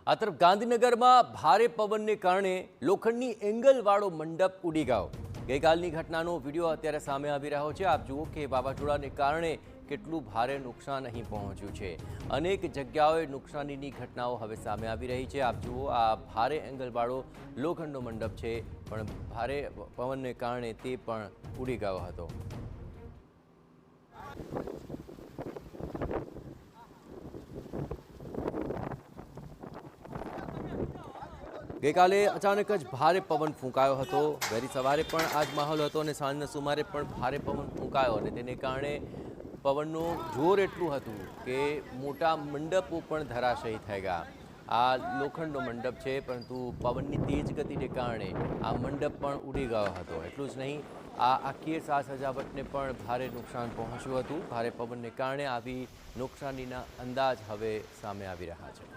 આ તરફ ગાંધીનગરમાં ભારે પવનને કારણે લોખંડની એંગલવાળો મંડપ ઉડી ગયો। ગઈકાલની ઘટનાનો વિડીયો અત્યારે સામે આવી રહ્યો છે। આપ જુઓ કે વાવાઝોડાને કારણે કેટલું ભારે નુકસાન અહીં પહોંચ્યું છે। અનેક જગ્યાઓએ નુકસાનીની ઘટનાઓ હવે સામે આવી રહી છે। આપ જુઓ આ ભારે એંગલવાળો લોખંડનો મંડપ છે, પણ ભારે પવનને કારણે તે પણ ઉડી ગયો હતો। ગઈકાલે અચાનક જ ભારે પવન ફૂંકાયો હતો। વહેલી સવારે પણ આ જ માહોલ હતો અને સાંજના સુમારે પણ ભારે પવન ફૂંકાયો અને તેને કારણે પવનનું જોર એટલું હતું કે મોટા મંડપો પણ ધરાશયી થઈ ગયા। આ લોખંડનો મંડપ છે, પરંતુ પવનની તેજ ગતિને કારણે આ મંડપ પણ ઉડી ગયો હતો। એટલું જ નહીં, આ આખી સાજ સજાવટને પણ ભારે નુકસાન પહોંચ્યું હતું। ભારે પવનને કારણે આવી નુકસાનીના અંદાજ હવે સામે આવી રહ્યા છે।